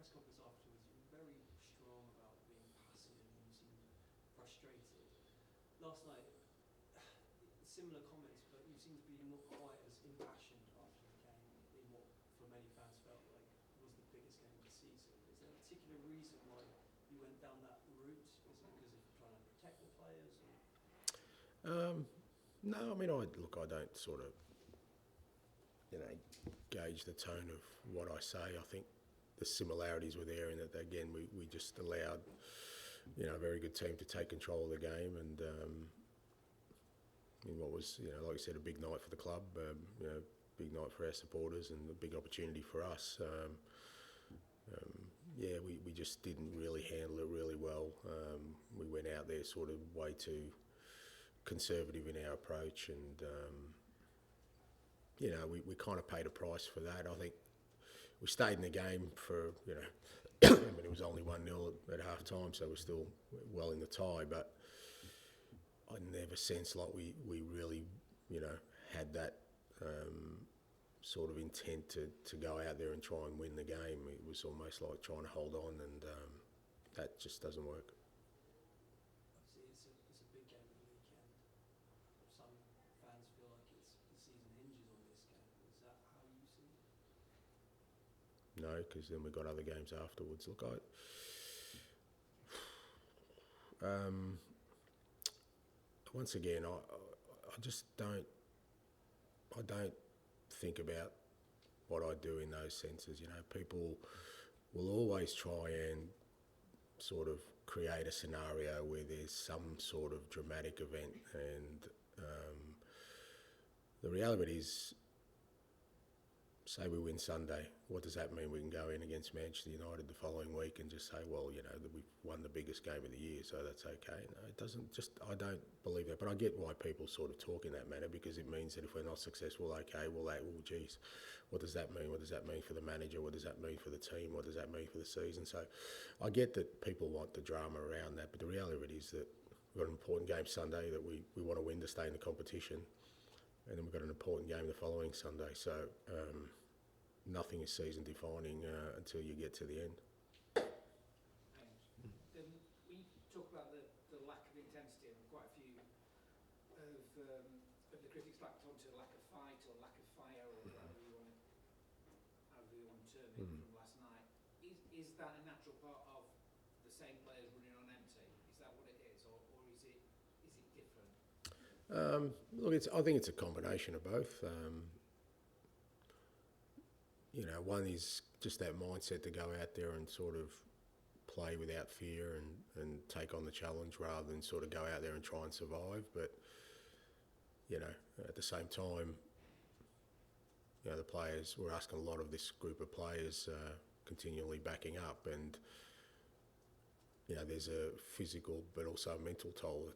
press conference afterwards, you were very strong about being passive and you seemed frustrated. Last night, similar comments, but you seem to be not quite as impassioned after the game in what, for many fans, felt like was the biggest game of the season. Is there a particular reason why you went down that route? Is it because of trying to protect the players? Or? No, I mean, I don't sort of, gauge the tone of what I say. I think the similarities were there in that, again, we just allowed, a very good team to take control of the game, and in what was, like I said, a big night for the club, big night for our supporters, and a big opportunity for us. We just didn't really handle it really well. We went out there sort of way too conservative in our approach, and we kind of paid a price for that. I think we stayed in the game for, I mean, it was only 1-0 at half time, so we're still well in the tie, but I never sensed like we really, had that sort of intent to go out there and try and win the game. It was almost like trying to hold on, and that just doesn't work. Obviously, it's a big game at the weekend. Some fans feel like the season hinges on this game. Is that how you see it? No, because then we've got other games afterwards. Look, once again, I just don't think about what I do in those senses. People will always try and sort of create a scenario where there's some sort of dramatic event, and the reality is, say we win Sunday, what does that mean? We can go in against Manchester United the following week and just say, well, that we've won the biggest game of the year, so that's okay. No, it doesn't. I don't believe that. But I get why people sort of talk in that manner, because it means that if we're not successful, okay, well, geez, what does that mean? What does that mean for the manager? What does that mean for the team? What does that mean for the season? So I get that people want the drama around that, but the reality is that we've got an important game Sunday that we want to win to stay in the competition, and then we've got an important game the following Sunday. So nothing is season defining until you get to the end. Ange, we talk about the lack of intensity, and quite a few of the critics backed onto lack of fight or lack of fire, or however you want to term it, from last night. Is that a natural part of the same players running on empty? Is that what it is, or is it different? Look, I think it's a combination of both. One is just that mindset to go out there and sort of play without fear and take on the challenge rather than sort of go out there and try and survive. But, at the same time, the players, we're asking a lot of this group of players continually backing up, and, there's a physical but also a mental toll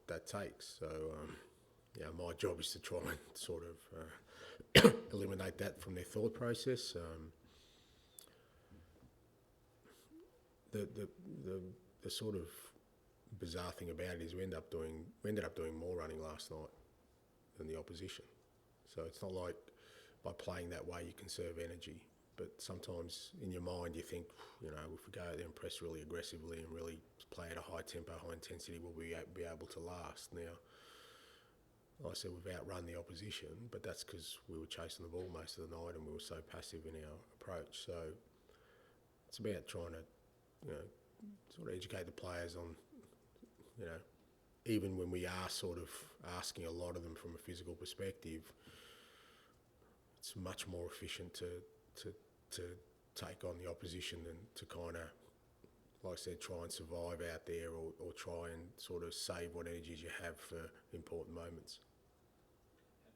that takes. So, my job is to try and sort of eliminate that from their thought process. The sort of bizarre thing about it is we ended up doing more running last night than the opposition. So it's not like by playing that way you conserve energy. But sometimes in your mind you think, if we go out there and press really aggressively and really play at a high tempo, high intensity, will we be able to last? Now, like I said, we've outrun the opposition, but that's because we were chasing the ball most of the night and we were so passive in our approach. So it's about trying to, sort of educate the players on, even when we are sort of asking a lot of them from a physical perspective, it's much more efficient to take on the opposition than to kind of, like I said, try and survive out there or try and sort of save what energies you have for important moments.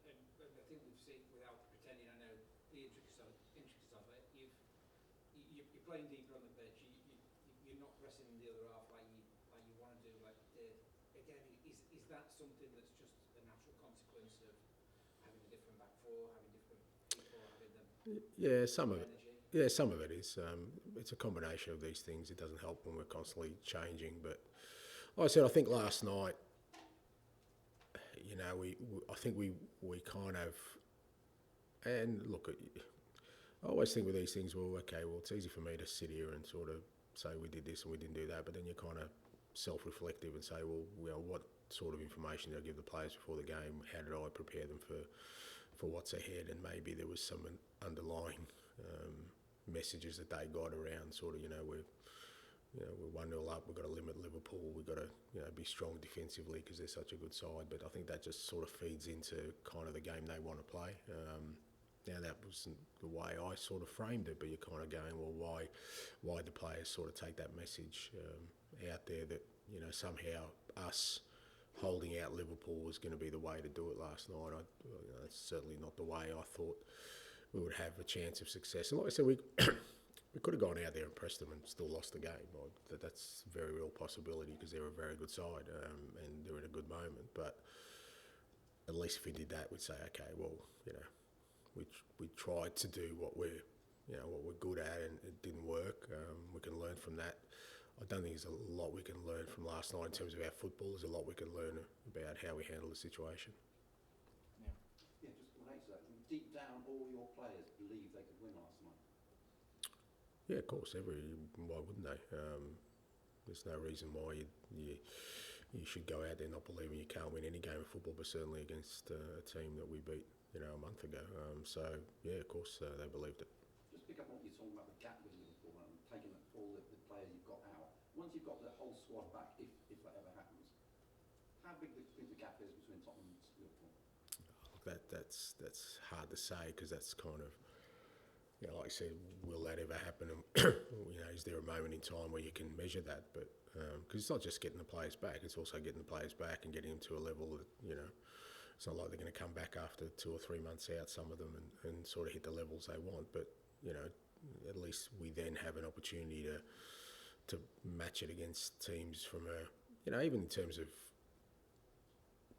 And I think we've seen, without pretending I know the intricacies of it, you're playing deeper on the pitch. You're not pressing the other half like you want to do, like you did. Again, is that something that's just a natural consequence of having a different back four, having different people, having them? Yeah, some of it. Yeah, some of it is. It's a combination of these things. It doesn't help when we're constantly changing. But like I said, I think last night, I think we kind of, and look, I always think with these things, well, okay, well, it's easy for me to sit here and sort of say we did this and we didn't do that, but then you're kind of self-reflective and say, well, what sort of information did I give the players before the game? How did I prepare them for what's ahead? And maybe there was some underlying messages that they got around sort of, we're 1-0 up, we've got to limit Liverpool, we've got to be strong defensively because they're such a good side. But I think that just sort of feeds into kind of the game they want to play. Now that wasn't the way I sort of framed it, but you're kind of going, well, why the players sort of take that message out there that somehow us holding out Liverpool was going to be the way to do it last night. That's certainly not the way I thought we would have a chance of success. And like I said, we could have gone out there and pressed them and still lost the game. That's a very real possibility because they're a very good side and they're in a good moment. But at least if we did that, we'd say, okay, well, we tried to do what we're good at, and it didn't work. We can learn from that. I don't think there's a lot we can learn from last night in terms of our football. There's a lot we can learn about how we handle the situation. Yeah, just relates to that. Deep down, all your players believe they could win last night. Yeah, of course. Why wouldn't they? There's no reason why you should go out there not believing you can't win any game of football, but certainly against a team that we beat a month ago. So yeah, of course they believed it. Just pick up on what you're talking about, the gap with Liverpool and taking all the players you've got out. Once you've got the whole squad back, if that ever happens, how big do you think the gap is between Tottenham and Liverpool? That's hard to say because that's kind of, like I said, will that ever happen? And is there a moment in time where you can measure that? But because it's not just getting the players back, it's also getting the players back and getting them to a level that it's not like they're going to come back after 2 or 3 months out, some of them, and sort of hit the levels they want. But at least we then have an opportunity to match it against teams from even in terms of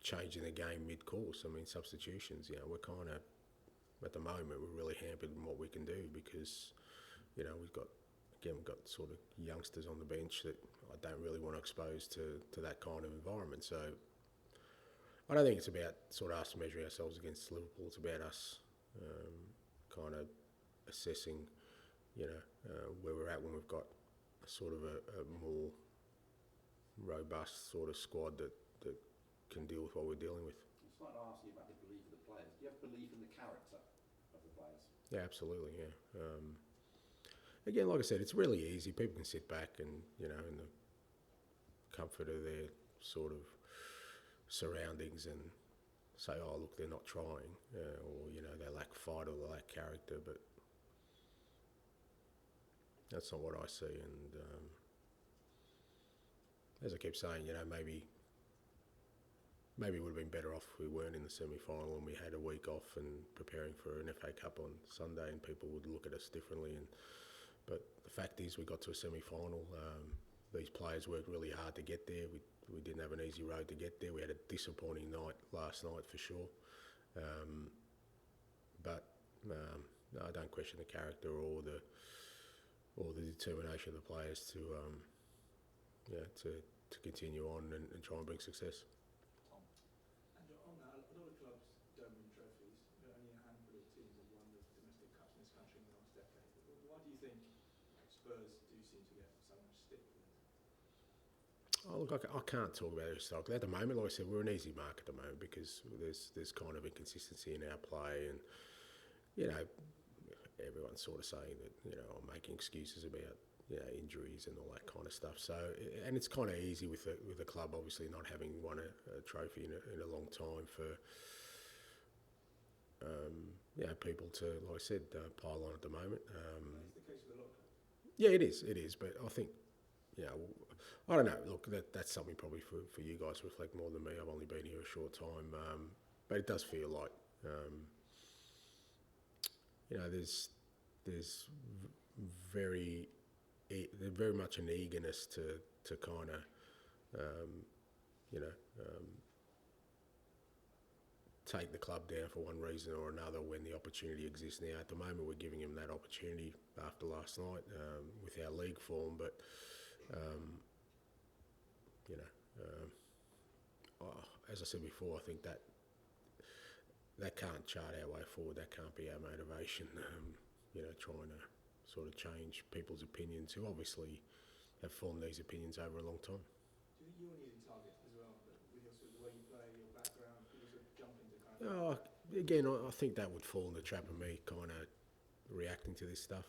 changing the game mid-course. I mean, substitutions, we're kind of, at the moment, we're really hampered in what we can do because, we've got sort of youngsters on the bench that I don't really want to expose to that kind of environment. So I don't think it's about sort of us measuring ourselves against Liverpool. It's about us kind of assessing, where we're at when we've got sort of a more robust sort of squad that can deal with what we're dealing with. It's like asking you about the belief of the players. Do you have belief in the character of the players? Yeah, absolutely, yeah. Again, like I said, it's really easy. People can sit back and, in the comfort of their sort of surroundings and say, oh, look, they're not trying, or, they lack fight or they lack character, but that's not what I see. And as I keep saying, maybe it would have been better off if we weren't in the semi-final and we had a week off and preparing for an FA Cup on Sunday, and people would look at us differently. But the fact is, we got to a semi-final. These players worked really hard to get there. We didn't have an easy road to get there. We had a disappointing night last night for sure. But no, I don't question the character or the determination of the players to continue on and try and bring success. And on that, a lot of clubs don't win trophies. Only a handful of teams have won the domestic cups in this country in the last decade. But why do you think Spurs do seem to get so much stick for this? Oh, look, I can't talk about it historically. At the moment, like I said, we're an easy mark at the moment because there's kind of inconsistency in our play, and everyone's sort of saying that I'm making excuses about injuries and all that kind of stuff. So, and it's kind of easy with the club obviously not having won a trophy in a long time for people to, like I said, pile on at the moment. That's the case with a lot of clubs. Yeah, it is. But I think, I don't know. Look, that's something probably for you guys to reflect more than me. I've only been here a short time, but it does feel like there's very much an eagerness to kind of take the club down for one reason or another when the opportunity exists. Now, at the moment, we're giving them that opportunity after last night with our league form, but as I said before, I think that can't chart our way forward. That can't be our motivation. trying to sort of change people's opinions who obviously have formed these opinions over a long time. Do you think you're an easy target as well, but with your sort of the way you play, your background, people sort of jump into kind of... Again, I think that would fall in the trap of me kind of reacting to this stuff.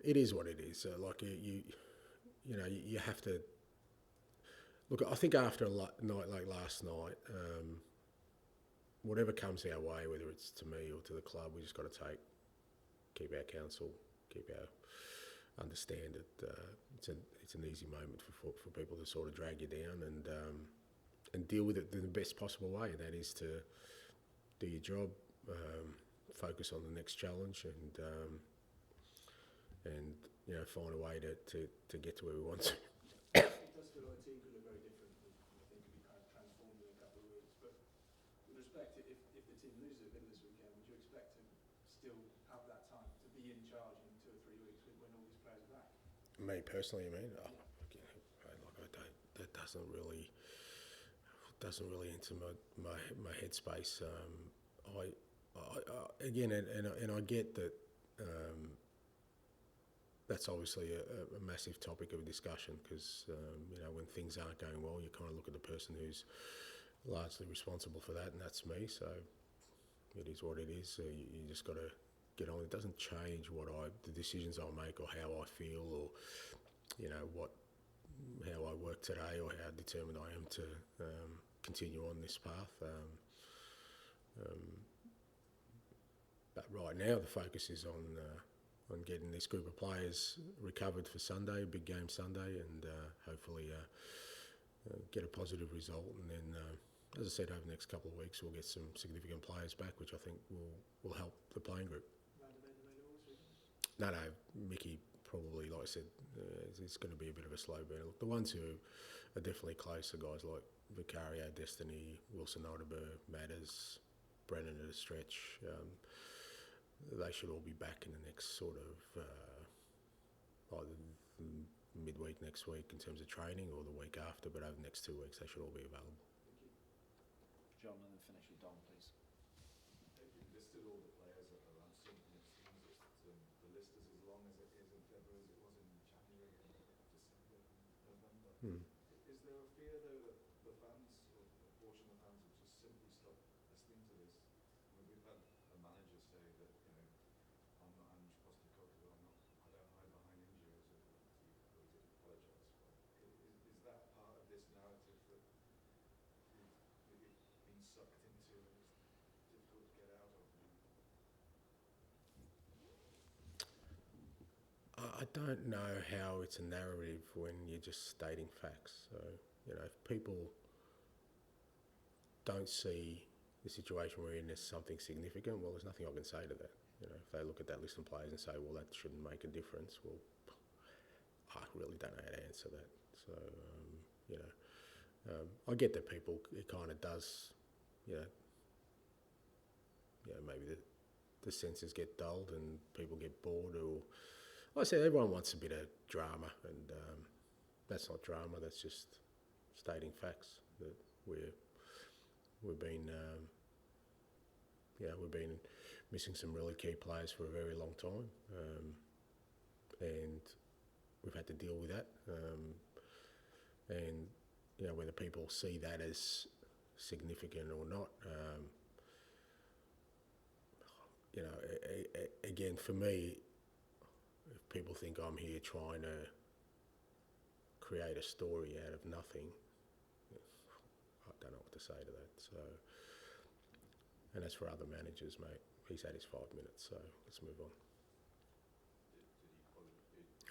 It is what it is. Like you have to look. I think after a night like last night, whatever comes our way, whether it's to me or to the club, we just got to keep our counsel, understand that it's an easy moment for people to sort of drag you down and deal with it in the best possible way, and that is to do your job, focus on the next challenge, and find a way to get to where we want to. It does feel like the team could look very different. I think could be kind of transformed in a couple of weeks. But with respect to if the team loses a bit this weekend, would you expect to still have that time to be in charge in 2 or 3 weeks when all these players are back? Me personally, I mean, that doesn't really enter my headspace. Again, and I get that. That's obviously a massive topic of discussion because, when things aren't going well, you kind of look at the person who's largely responsible for that, and that's me. So it is what it is. You just got to get on. It doesn't change the decisions I make or how I feel or, how I work today or how determined I am to continue on this path. But right now the focus is on getting this group of players recovered for Sunday, big game Sunday, and hopefully get a positive result. And then, as I said, over the next couple of weeks, we'll get some significant players back, which I think will help the playing group. No, Mickey probably, like I said, it's going to be a bit of a slow burn. The ones who are definitely close are guys like Vicario, Destiny, Wilson Odeber, Matters, Brennan at a stretch. They should all be back in the next sort of either midweek next week in terms of training or the week after, but over the next 2 weeks they should all be available. Thank you. John, and then finish with Don, please. You've listed all the players that are absent, and it seems that the list is as long as it is in February as it was in January and December and November. Is there a fear, though, that the fans, or a portion of the fans, will just simply stop listening to this? I mean, we've had a manager say that, I'm not Ange Postecoglou, I don't hide behind injuries, or he did apologise for. Is that part of this narrative that we've been sucked into and it's difficult to get out of now? I don't know how it's a narrative when you're just stating facts. So, if people don't see the situation we're in as something significant, well, there's nothing I can say to that. If they look at that list of players and say, well, that shouldn't make a difference, well, I really don't know how to answer that. So, I get that people, it kind of does, maybe the senses get dulled and people get bored, or, like I said, everyone wants a bit of drama, and that's not drama, that's just stating facts that we've been missing some really key players for a very long time, and we've had to deal with that. And whether people see that as significant or not, again, for me, if people think I'm here trying to create a story out of nothing, I don't know what to say to that. So, and as for other managers, mate, he's had his 5 minutes, so let's move on.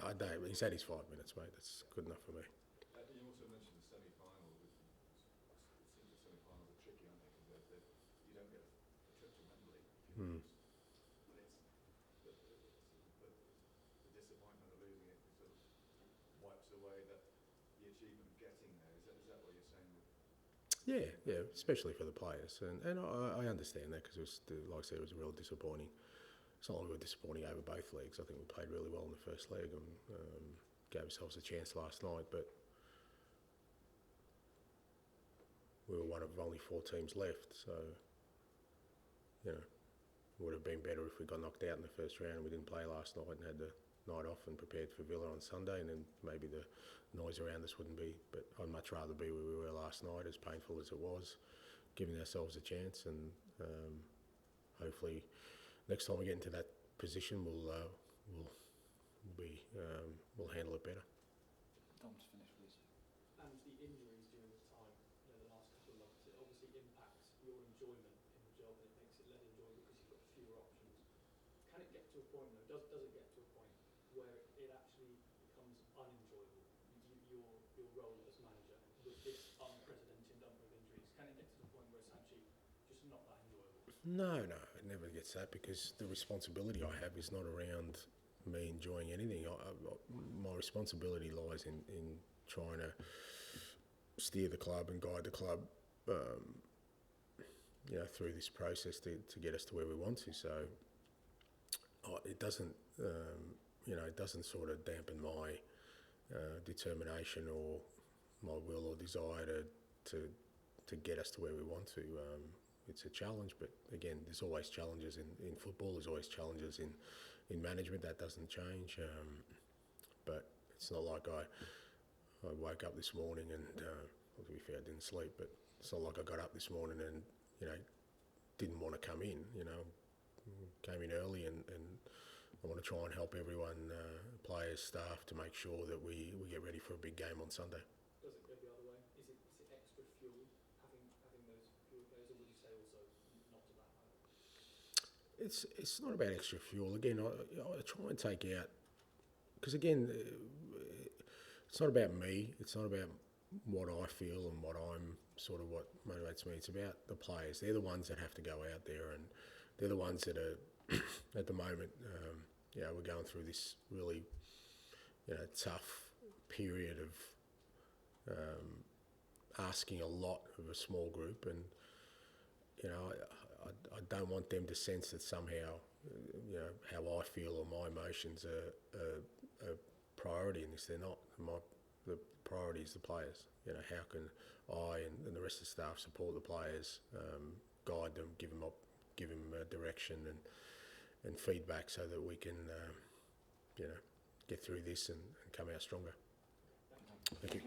I don't. He's had his 5 minutes, mate. That's good enough for me. You also mentioned the semi-final. It seems the semi-finals are tricky, aren't they? Because you don't get a trip to Wembley if you lose. But the disappointment of losing it sort of wipes away the achievement of getting there. Is that what you're saying? Yeah, especially for the players, and I understand that because like I said, it was a real disappointing. It's not like we were disappointing over both legs. I think we played really well in the first leg and gave ourselves a chance last night, but we were one of only 4 teams left, so would have been better if we got knocked out in the first round and we didn't play last night and had the night off and prepared for Villa on Sunday, and then maybe the noise around us wouldn't be. But I'd much rather be where we were last night, as painful as it was, giving ourselves a chance, and hopefully next time we get into that position, we'll handle it better. Dom's finished, please. And the injuries during this time, the last couple of months, it obviously impacts your enjoyment in the job, and it makes it less enjoyable because you've got fewer options. Can it get to a point, though, does it get to a point where it actually becomes unenjoyable, your role as manager, with this unprecedented number of injuries? Can it get to the point where it's actually just not that enjoyable? No, it never gets that, because the responsibility I have is not around me enjoying anything. My responsibility lies in trying to steer the club and guide the club, through this process to get us to where we want to. So it doesn't, it doesn't sort of dampen my determination or my will or desire to get us to where we want to. It's a challenge, but again, there's always challenges in football. There's always challenges in management. That doesn't change. But it's not like I woke up this morning and, to be fair, I didn't sleep, but it's not like I got up this morning and, didn't want to come in, came in early, and I want to try and help everyone, players, staff, to make sure that we get ready for a big game on Sunday. Does it go the other way? Is it extra fuel, having those fewer players, or would you say also not to that either? It's not about extra fuel. Again, I try and take out, because again, it's not about me. It's not about what I feel and what what motivates me. It's about the players. They're the ones that have to go out there, and they're the ones that are at the moment. We're going through this really, tough period of asking a lot of a small group, and I don't want them to sense that somehow, how I feel or my emotions are priority in this. They're not. The priority is the players. How can I and the rest of the staff support the players, guide them, give them direction and feedback, so that we can, get through this and come out stronger. Thank you.